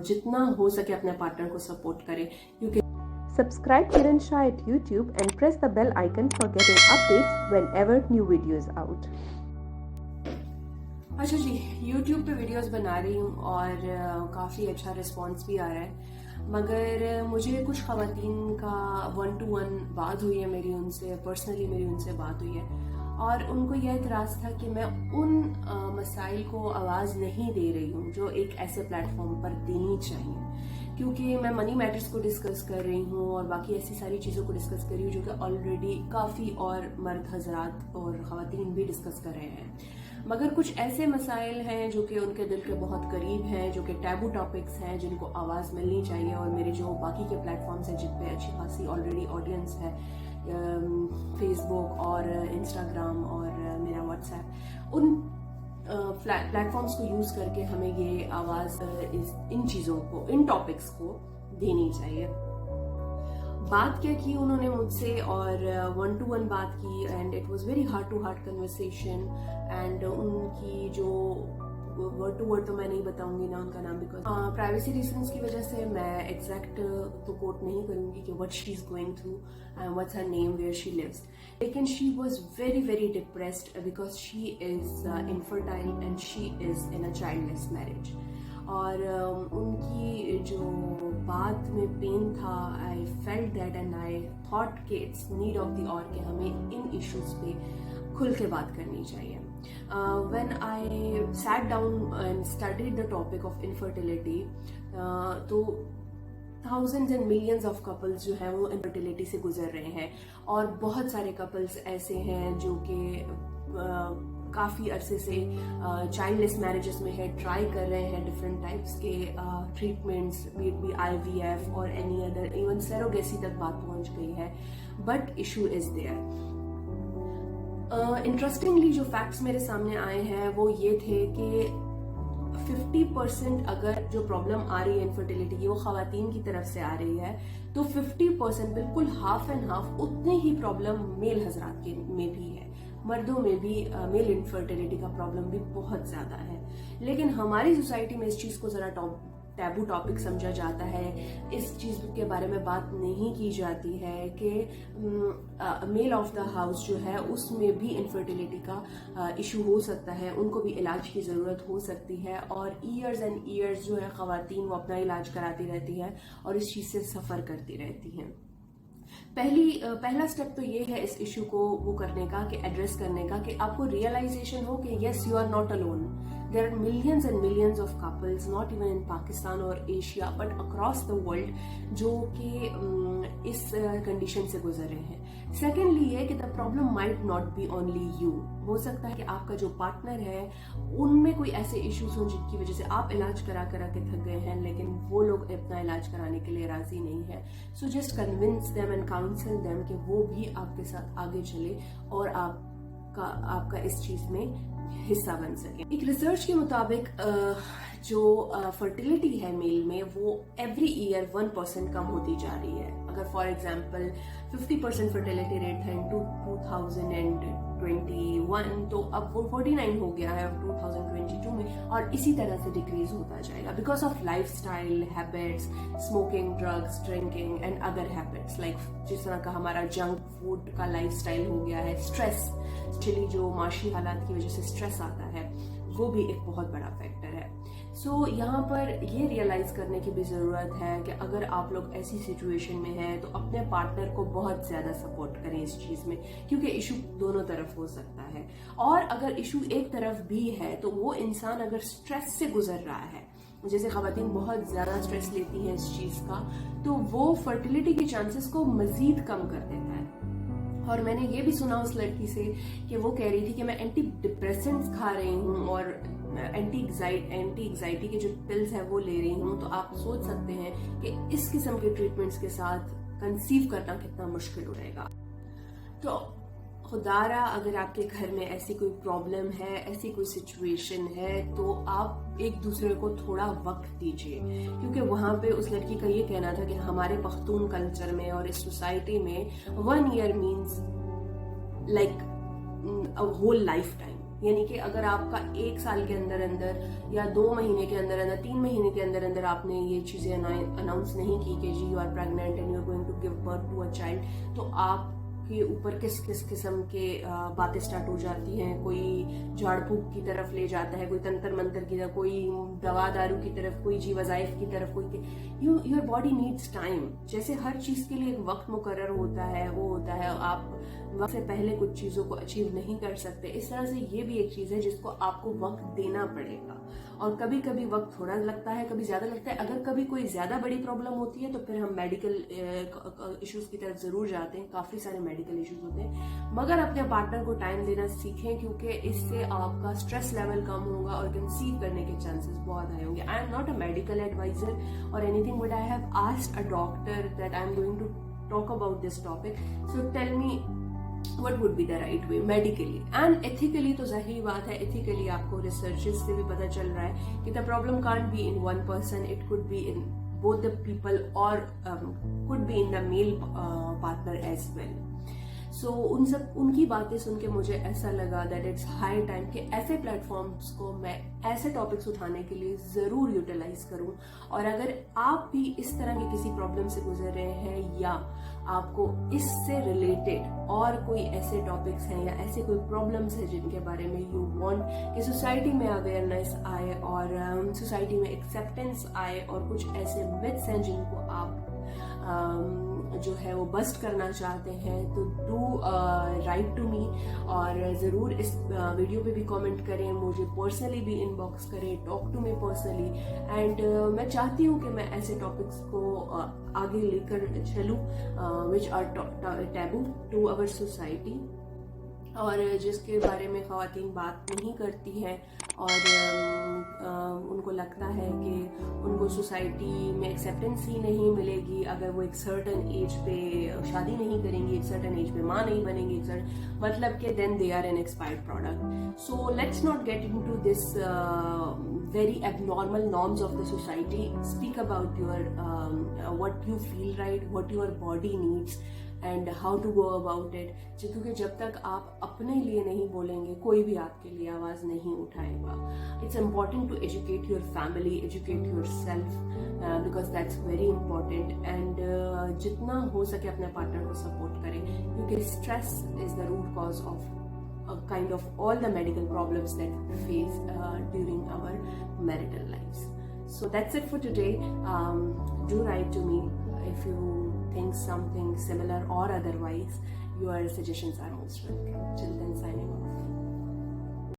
जितना हो सके अपने पार्टनर को सपोर्ट करें, क्योंकि Subscribe Kiran Shah at YouTube and press the bell icon for getting updates whenever new videos out. अच्छा जी, YouTube पे वीडियोस बना रही हूँ और काफ़ी अच्छा रिस्पांस भी आ रहा है, मगर मुझे कुछ ख़वातीन का 1-to-1 बात हुई है मेरी उनसे, पर्सनली मेरी उनसे बात हुई है और उनको यह एतराज़ था कि मैं उन मसाइल को आवाज़ नहीं दे रही हूँ जो एक ऐसे प्लेटफॉर्म पर देनी चाहिए, क्योंकि मैं मनी मैटर्स को डिस्कस कर रही हूँ और बाकी ऐसी सारी चीज़ों को डिस्कस कर रही हूँ जो कि ऑलरेडी काफ़ी और मर्द हजरात और ख़वातीन भी डिस्कस कर रहे हैं, मगर कुछ ऐसे मसाइल हैं जो कि उनके दिल के बहुत करीब हैं, जो कि टैबू टॉपिक्स हैं, जिनको आवाज़ मिलनी चाहिए। और मेरे जो बाकी के प्लेटफॉर्म्स हैं जिन पे अच्छी खासी ऑलरेडी ऑडियंस है, फेसबुक और इंस्टाग्राम और मेरा व्हाट्सएप, उन प्लेटफॉर्म्स को यूज़ करके हमें ये आवाज़ इन चीज़ों को, इन टॉपिक्स को देनी चाहिए। बात क्या की उन्होंने मुझसे और 1-to-1 बात की and it was very heart to heart conversation. And उनकी जो वर्ड टू वर्ड तो मैं नहीं बताऊंगी ना उनका नाम, बिकॉज प्राइवेसी रीजंस की वजह से मैं एग्जैक्ट तो कोट नहीं करूंगी कि what she is going through and what's her name, where she lives, लेकिन she was very very depressed because she is infertile and she is in a childless marriage. और उनकी जो बात में पेन था, I felt that and I thought कि it's need of the or कि हमें इन इश्यूज पे खुल के बात करनी चाहिए। When I sat down and studied the topic of infertility, तो thousands and millions of couples जो हैं वो इनफर्टिलिटी से गुजर रहे हैं और बहुत सारे कपल्स ऐसे हैं जो कि काफ़ी अरसे से चाइल्डलेस मैरिजेस में है, ट्राई कर रहे हैं डिफरेंट टाइप्स के ट्रीटमेंट्स, बी IVF और एनी अदर, इवन सेरोगेसी तक बात पहुंच गई है, but issue is there. Interestingly जो फैक्ट्स मेरे सामने आए हैं वो ये थे कि 50% अगर जो प्रॉब्लम आ रही है इनफर्टिलिटी की वो ख़वातीन की तरफ से आ रही है, तो 50% बिल्कुल हाफ एंड हाफ उतनी ही प्रॉब्लम मेल हजरात के में भी है। मर्दों में भी मेल इनफर्टिलिटी का प्रॉब्लम भी बहुत ज़्यादा है, लेकिन हमारी सोसाइटी में इस चीज़ को ज़रा टैबू टॉपिक समझा जाता है, इस चीज़ के बारे में बात नहीं की जाती है कि मेल ऑफ द हाउस जो है उसमें भी इनफर्टिलिटी का इशू हो सकता है, उनको भी इलाज की ज़रूरत हो सकती है। और ईयर्स एंड ईयर्स जो है ख़वातीन वो अपना इलाज कराती रहती है और इस चीज़ से सफ़र करती रहती हैं। पहला स्टेप तो ये है इस इशू को वो करने का, कि एड्रेस करने का, कि आपको रियलाइजेशन हो कि yes you are not alone, there are millions and millions of couples, not even in Pakistan और Asia but across the world, जो कि इस कंडीशन से गुजर रहे हैं। सेकेंडली ये कि the problem might not be only you, हो सकता है कि आपका जो पार्टनर है उनमें कोई ऐसे इश्यूज हों जिनकी वजह से आप इलाज करा के थक गए हैं, लेकिन वो लोग अपना इलाज कराने के लिए राजी नहीं है। So just convince them and council them कि वो भी आपके साथ आगे चले और आपका इस चीज में हिस्सा बन सके। एक रिसर्च के मुताबिक जो फर्टिलिटी है मेल में वो एवरी ईयर 1% कम होती जा रही है। अगर फॉर एग्जांपल 50% फर्टिलिटी रेट था इन 2021, तो अब वो 49 हो गया है 2022 में, और इसी तरह से डिक्रीज होता जाएगा because of lifestyle habits, smoking, drugs, drinking and other habits, like जिस तरह का हमारा जंक फूड का लाइफस्टाइल हो गया है। स्ट्रेस, एक्चुअली जो माशी हालात की वजह से स्ट्रेस आता है वो भी एक बहुत बड़ा फैक्टर है। सो यहाँ पर ये रियलाइज करने की भी ज़रूरत है कि अगर आप लोग ऐसी सिचुएशन में हैं तो अपने पार्टनर को बहुत ज़्यादा सपोर्ट करें इस चीज़ में, क्योंकि इशू दोनों तरफ हो सकता है। और अगर इशू एक तरफ भी है तो वो इंसान अगर स्ट्रेस से गुजर रहा है, जैसे ख़वातीन बहुत ज़्यादा स्ट्रेस लेती हैं इस चीज़ का, तो वो फर्टिलिटी के चांसेस को मज़ीद कम कर देता है। और मैंने ये भी सुना उस लड़की से कि वो कह रही थी कि मैं एंटी डिप्रेसेंट्स खा रही हूँ और एंटी एग्जाइटी के जो पिल्स है वो ले रही हूँ, तो आप सोच सकते हैं कि इस किस्म के ट्रीटमेंट्स के साथ कंसीव करना कितना मुश्किल हो रहेगा। तो खुदारा अगर आपके घर में ऐसी कोई प्रॉब्लम है, ऐसी कोई सिचुएशन है, तो आप एक दूसरे को थोड़ा वक्त दीजिए, क्योंकि वहाँ पे उस लड़की का ये कहना था कि हमारे पख्तून कल्चर में और इस सोसाइटी में 1 year means like a whole life time. यानी कि अगर आपका 1 साल के अंदर अंदर या 2 महीने के अंदर अंदर 3 महीने के अंदर अंदर आपने ये चीज़ें अनाउंस नहीं की कि जी you are pregnant and you are going to give birth to a child, तो आप के ऊपर किस किस किस्म के बातें स्टार्ट हो जाती हैं। कोई झाड़ फूक की तरफ ले जाता है, कोई तंत्र मंत्र की तरफ, कोई दवा दारू की तरफ, कोई जी वज़ाइफ की तरफ, कोई योर बॉडी नीड्स टाइम। जैसे हर चीज़ के लिए एक वक्त मुकर्रर होता है, वो होता है, आप वक्त से पहले कुछ चीज़ों को अचीव नहीं कर सकते। इस तरह से ये भी एक चीज़ है जिसको आपको वक्त देना पड़ेगा, और कभी कभी वक्त थोड़ा लगता है, कभी ज़्यादा लगता है। अगर कभी कोई ज़्यादा बड़ी प्रॉब्लम होती है तो फिर हम मेडिकल इश्यूज़ की तरफ ज़रूर जाते हैं, काफ़ी सारे मेडिकल इश्यूज़ होते हैं। मगर अपने पार्टनर को टाइम देना सीखें, क्योंकि इससे आपका स्ट्रेस लेवल कम होगा और कंसीव करने के चांसेस बहुत हाई होंगे। I am not a medical adviser और anything, but I have asked a doctor that I am going to talk about this topic, so tell me what would be the right way medically and ethically। तो जाहिर बात है, ethically आपको researches से भी पता चल रहा है कि the problem can't be in one person, it could be in both the people or could be in the male partner as well। सो उनकी बातें सुन के मुझे ऐसा लगा दैट इट्स हाई टाइम कि ऐसे प्लेटफॉर्म्स को मैं ऐसे टॉपिक्स उठाने के लिए ज़रूर यूटिलाइज करूं। और अगर आप भी इस तरह के किसी प्रॉब्लम से गुजर रहे हैं या आपको इससे रिलेटेड और कोई ऐसे टॉपिक्स हैं या ऐसे कोई प्रॉब्लम्स हैं जिनके बारे में यू वांट कि सोसाइटी में अवेयरनेस आए और सोसाइटी में एक्सेप्टेंस आए, और कुछ ऐसे मिथ्स हैं जिनको आप जो है वो बस्ट करना चाहते हैं, तो डू राइट टू मी। और ज़रूर इस वीडियो पे भी कमेंट करें, मुझे पर्सनली भी इनबॉक्स करें, talk to me personally. And मैं चाहती हूँ कि मैं ऐसे टॉपिक्स को आगे लेकर चलूँ which are taboo to our society, और जिसके बारे में ख़वातीन बात नहीं करती हैं, और उनको लगता है कि उनको सोसाइटी में एक्सेप्टेंस ही नहीं मिलेगी अगर वो एक सर्टन एज पे शादी नहीं करेंगी, एक सर्टन एज पे माँ नहीं बनेंगी, मतलब कि then they are an expired product. So let's not get into this very abnormal norms of the society. Speak about your what you feel right, what your body needs and how to go about it। क्योंकि जब तक आप अपने लिए नहीं बोलेंगे, कोई भी आपके लिए आवाज़ नहीं उठाएगा। It's important to educate your family, educate yourself because that's very important। and जितना हो सके अपने पार्टनर को सपोर्ट करें, क्योंकि stress is the root cause of kind of all the medical problems that we face during our marital lives। So that's it for today। Do write to me if you think something similar or otherwise. Your suggestions are most welcome. Till then,